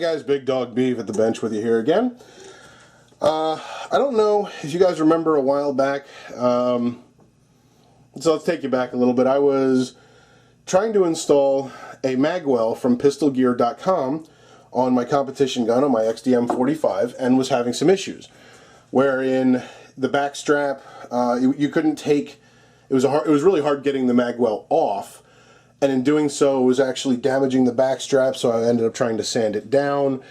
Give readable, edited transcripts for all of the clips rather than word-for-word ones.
guys, Big Dog Beef at the bench with you here again. I don't know if you guys remember a while back, so let's take you back a little bit. I was trying to install a Magwell from pistolgear.com on my competition gun, on my XDM 45, and was having some issues. Wherein the back strap, you couldn't take, it was really hard getting the Magwell off, and in doing so it was actually damaging the back strap, so I ended up trying to sand it down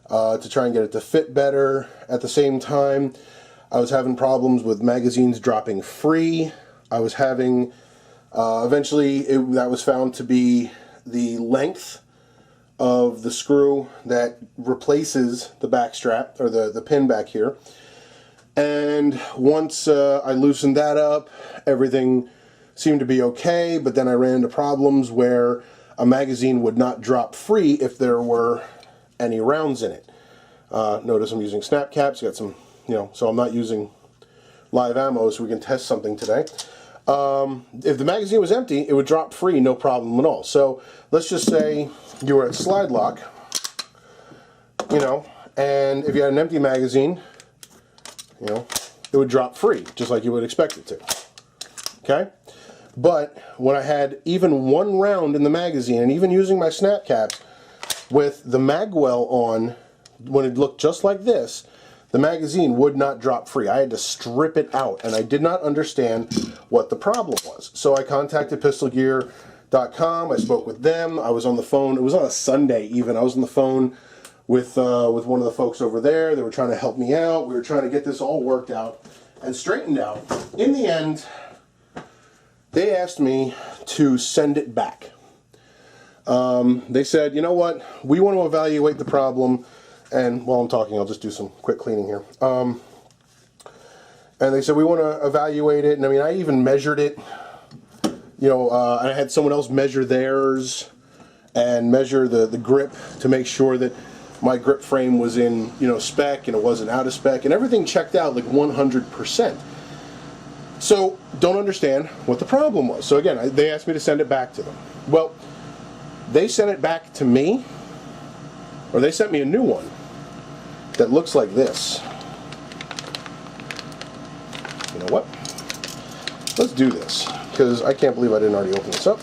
to try and get it to fit better. At the same time, I was having problems with magazines dropping free. I was having, eventually that was found to be the length of the screw that replaces the back strap, or the pin back here. And once I loosened that up, everything seemed to be okay, but then I ran into problems where a magazine would not drop free if there were any rounds in it. Notice I'm using snap caps, got some, so I'm not using live ammo, so we can test something today. If the magazine was empty, it would drop free, no problem at all. So let's just say you were at slide lock, and if you had an empty magazine, it would drop free, just like you would expect it to. Okay? But when I had even one round in the magazine, and even using my snap caps with the Magwell on, when it looked just like this, the magazine would not drop free. I had to strip it out, and I did not understand what the problem was. So I contacted pistolgear.com. I spoke with them. I was on the phone. It was on a Sunday even. I was on the phone with one of the folks over there. They were trying to help me out. We were trying to get this all worked out and straightened out. In the end, they asked me to send it back. They said, you know what, we want to evaluate the problem, and while I'm talking, I'll just do some quick cleaning here. And they said, we want to evaluate it, and I mean, I even measured it, I had someone else measure theirs, and measure the grip to make sure that my grip frame was in, spec, and it wasn't out of spec, and everything checked out like 100%. So, don't understand what the problem was. So again, they asked me to send it back to them. Well, they sent it back to me, or they sent me a new one that looks like this. You know what? Let's do this, because I can't believe I didn't already open this up.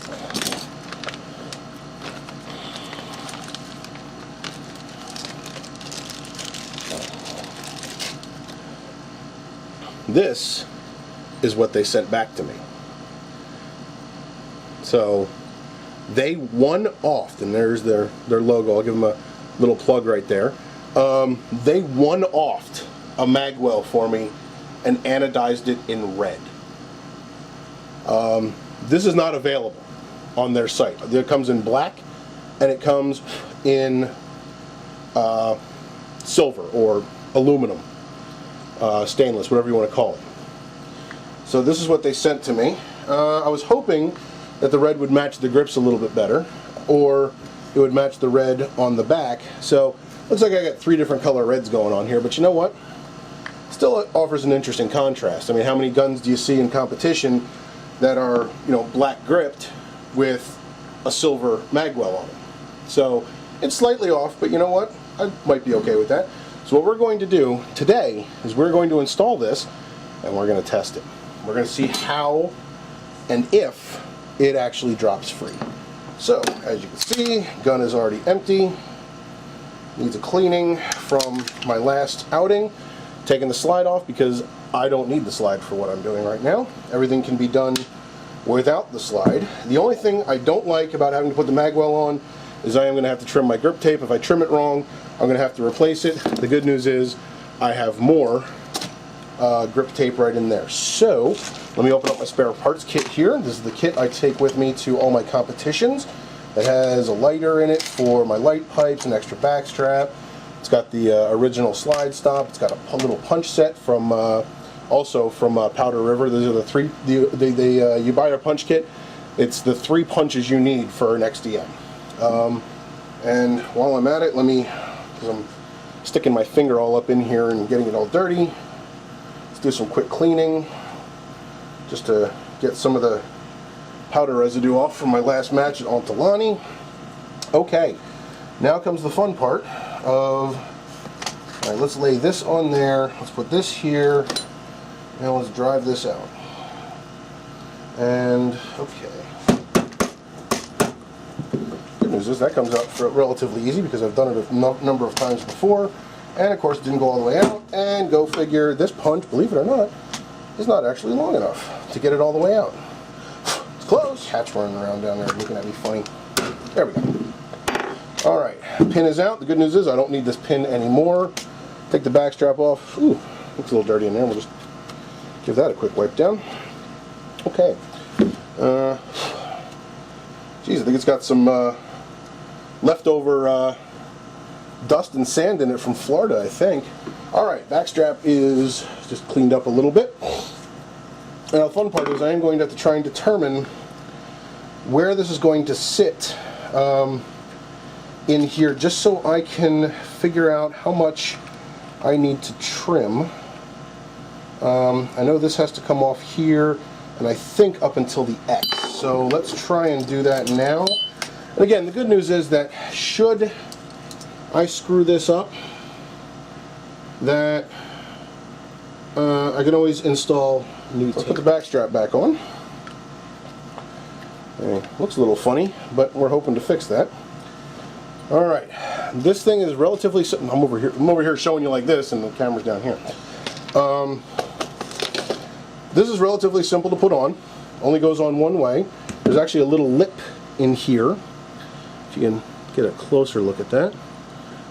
This is what they sent back to me. So they one-offed, and there's their logo. I'll give them a little plug right there. They one-offed a Magwell for me and anodized it in red. This is not available on their site. It comes in black, and it comes in silver or aluminum, stainless, whatever you want to call it. So this is what they sent to me. I was hoping that the red would match the grips a little bit better, or it would match the red on the back. So looks like I got 3 different color reds going on here, but you know what? Still offers an interesting contrast. I mean, how many guns do you see in competition that are, black gripped with a silver Magwell on it? So it's slightly off, but you know what? I might be okay with that. So what we're going to do today is we're going to install this, and we're going to test it. We're going to see how and if it actually drops free. So, as you can see, gun is already empty. Needs a cleaning from my last outing. Taking the slide off because I don't need the slide for what I'm doing right now. Everything can be done without the slide. The only thing I don't like about having to put the Magwell on is I am going to have to trim my grip tape. If I trim it wrong, I'm going to have to replace it. The good news is I have more grip tape right in there. So let me open up my spare parts kit here. This is the kit I take with me to all my competitions. It has a lighter in it for my light pipes, an extra back strap. It's got the original slide stop. It's got a little punch set from also from Powder River. Those are the 3. You buy our punch kit. It's the 3 punches you need for an XDM. And while I'm at it, let me, because I'm sticking my finger all up in here and getting it all dirty. Do some quick cleaning just to get some of the powder residue off from my last match at Altalani. Okay, now comes the fun part. of, all right, let's lay this on there, let's put this here, and let's drive this out. And, okay. Good news is that comes out relatively easy because I've done it a number of times before. And of course it didn't go all the way out, and go figure, this punch, believe it or not, is not actually long enough to get it all the way out. It's close. Cat's running around down there looking at me funny. There we go. Alright, pin is out. The good news is I don't need this pin anymore. Take the back strap off. Ooh, looks a little dirty in there. We'll just give that a quick wipe down. Okay. Geez, I think it's got some leftover dust and sand in it from Florida, I think. Alright, back strap is just cleaned up a little bit. Now the fun part is I am going to have to try and determine where this is going to sit in here, just so I can figure out how much I need to trim. I know this has to come off here, and I think up until the X. So let's try and do that now. And again, the good news is that should I screw this up, that I can always install new tape. Let's put the back strap back on. Okay, looks a little funny, but we're hoping to fix that. Alright, this thing is relatively simple. I'm over here showing you like this, and the camera's down here. This is relatively simple to put on. Only goes on one way. There's actually a little lip in here. If you can get a closer look at that.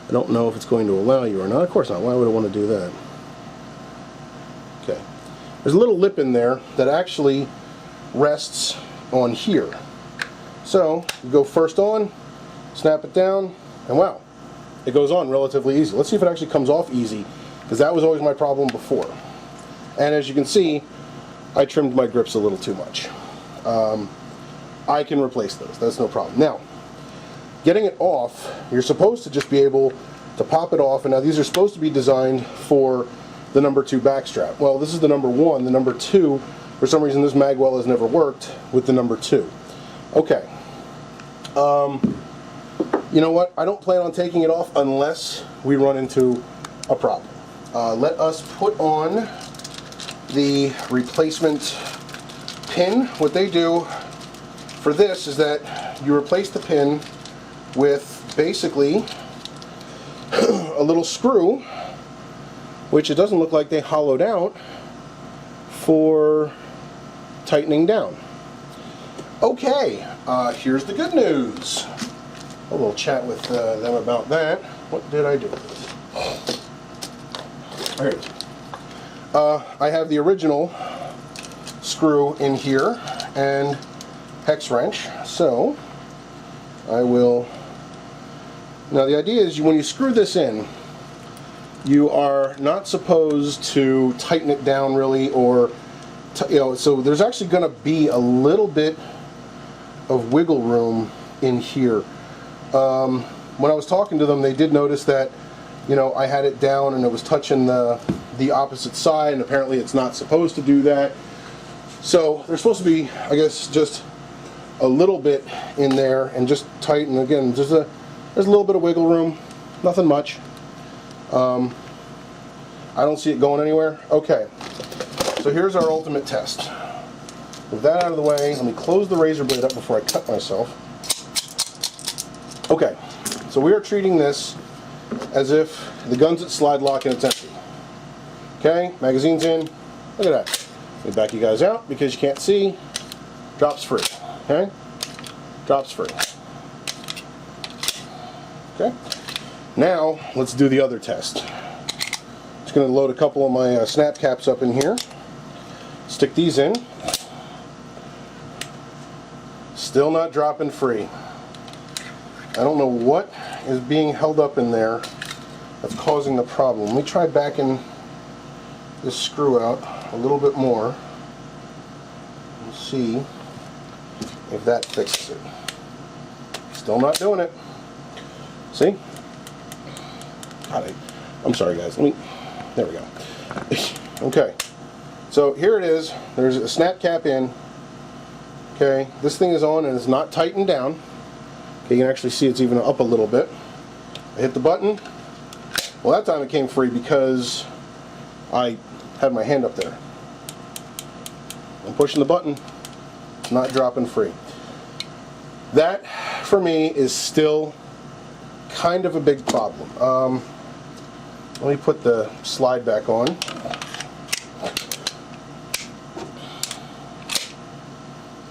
I don't know if it's going to allow you or not. Of course not. Why would I want to do that? Okay. There's a little lip in there that actually rests on here. So, you go first on, snap it down, and wow, it goes on relatively easy. Let's see if it actually comes off easy, because that was always my problem before. And as you can see, I trimmed my grips a little too much. I can replace those. That's no problem. Now, getting it off, you're supposed to just be able to pop it off, and now these are supposed to be designed for the number 2 back strap. Well, this is the number 1. The number 2, for some reason this Magwell has never worked with the number 2. Okay. You know what? I don't plan on taking it off unless we run into a problem. Let us put on the replacement pin. What they do for this is that you replace the pin with basically a little screw, which it doesn't look like they hollowed out for tightening down. Okay, here's the good news. A little chat with them about that. What did I do with this? There it is. I have the original screw in here and hex wrench, so I will. Now the idea is when you screw this in, you are not supposed to tighten it down really, or so there's actually going to be a little bit of wiggle room in here. When I was talking to them, they did notice that, you know, I had it down and it was touching the opposite side, and apparently it's not supposed to do that. So there's supposed to be, I guess, just a little bit in there and just tighten. Again, there's a little bit of wiggle room, nothing much. I don't see it going anywhere. Okay, so here's our ultimate test. With that out of the way, let me close the razor blade up before I cut myself. Okay, so we are treating this as if the gun's at slide lock and it's empty. Okay, magazine's in. Look at that. Let me back you guys out because you can't see. Drops free. Okay, drops free. Okay, now let's do the other test. Just going to load a couple of my snap caps up in here. Stick these in. Still not dropping free. I don't know what is being held up in there that's causing the problem. Let me try backing this screw out a little bit more and see if that fixes it. Still not doing it. See? God, I'm sorry guys. There we go. Okay. So here it is. There's a snap cap in. Okay. This thing is on and it's not tightened down. Okay, you can actually see it's even up a little bit. I hit the button. Well, that time it came free because I had my hand up there. I'm pushing the button, it's not dropping free. That, for me, is still kind of a big problem. Let me put the slide back on.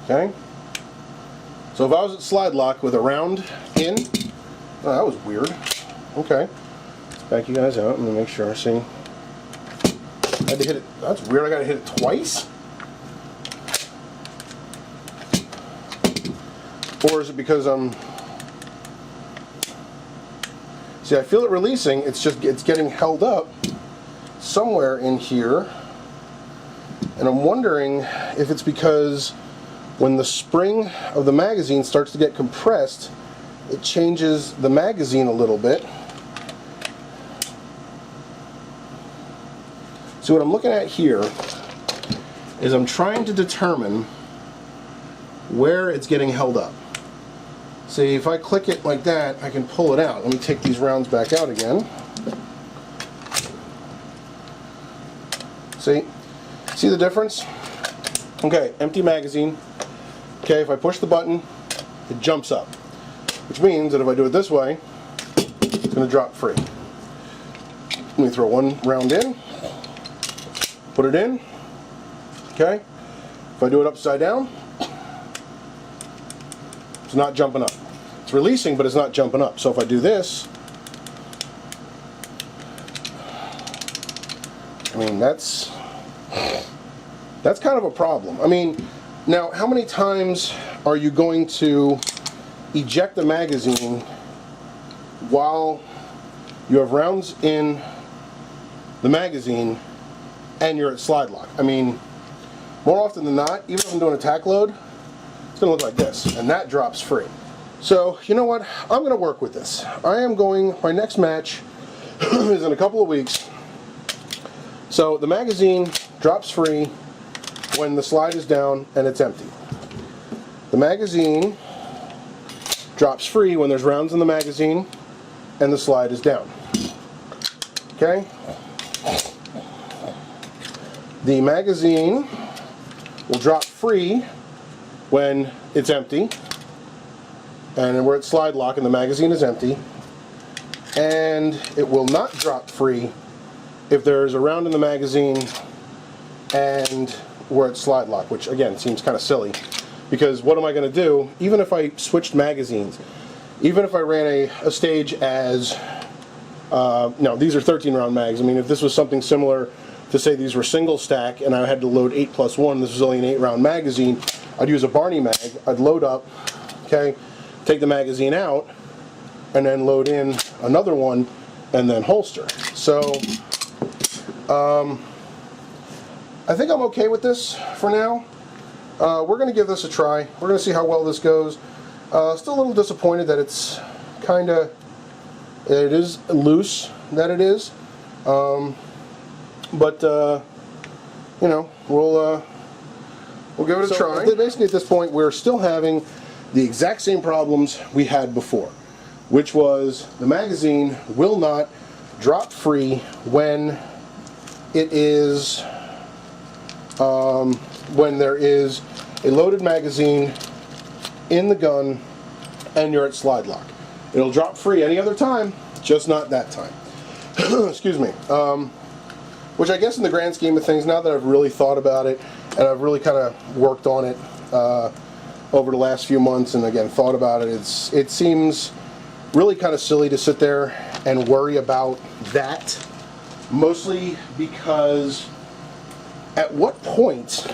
Okay. So if I was at slide lock with a round in, oh, that was weird. Okay. Back you guys out. Let me make sure. See, I had to hit it. That's weird. I got to hit it twice. Or is it because I'm... See, I feel it releasing. It's getting held up somewhere in here, and I'm wondering if it's because when the spring of the magazine starts to get compressed, it changes the magazine a little bit. So what I'm looking at here is I'm trying to determine where it's getting held up. See, if I click it like that, I can pull it out. Let me take these rounds back out again. See the difference? Okay, empty magazine. Okay, if I push the button, it jumps up, which means that if I do it this way, it's going to drop free. Let me throw one round in, put it in. Okay, if I do it upside down, it's not jumping up. It's releasing, but it's not jumping up. So if I do this, I mean, that's kind of a problem. I mean, now, how many times are you going to eject the magazine while you have rounds in the magazine and you're at slide lock? I mean, more often than not, even if I'm doing a tack load, it's going to look like this, and that drops free. So, you know what? I'm going to work with this. My next match is in a couple of weeks. So the magazine drops free when the slide is down and it's empty. The magazine drops free when there's rounds in the magazine and the slide is down. Okay? The magazine will drop free when it's empty, and we're at slide lock and the magazine is empty, and it will not drop free if there's a round in the magazine and we're at slide lock, which again seems kind of silly, because what am I going to do? Even if I switched magazines, even if I ran a stage as no, these are 13 round mags. I mean, if this was something similar to, say, these were single stack and I had to load 8+1, this was only an 8 round magazine, I'd use a Barney mag. I'd load up, okay, take the magazine out, and then load in another one and then holster. So I think I'm okay with this for now. We're going to give this a try. We're going to see how well this goes. Still a little disappointed that it's it is loose, that it is. But you know, we'll give it a try. Basically, at this point, we're still having the exact same problems we had before, which was the magazine will not drop free when it is when there is a loaded magazine in the gun and you're at slide lock. It'll drop free any other time, just not that time. Excuse me. Which I guess in the grand scheme of things, now that I've really thought about it and I've really kind of worked on it over the last few months and again thought about it, it seems really kind of silly to sit there and worry about that, mostly because at what point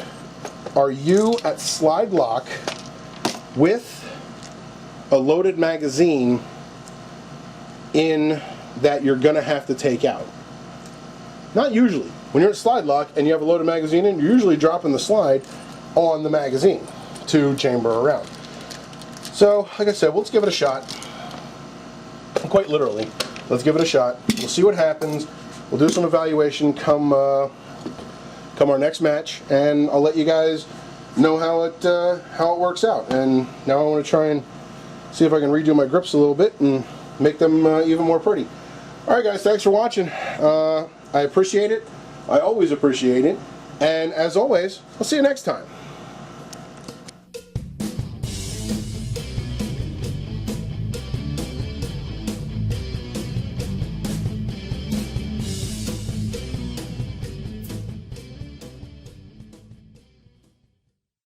are you at slide lock with a loaded magazine in that you're going to have to take out? Not usually. When you're at slide lock and you have a loaded magazine in, you're usually dropping the slide on the magazine to chamber around. So, like I said, let's give it a shot. Quite literally. Let's give it a shot. We'll see what happens. We'll do some evaluation come our next match, and I'll let you guys know how it works out. And now I want to try and see if I can redo my grips a little bit and make them even more pretty. Alright guys, thanks for watching. I appreciate it. I always appreciate it. And as always, I'll see you next time.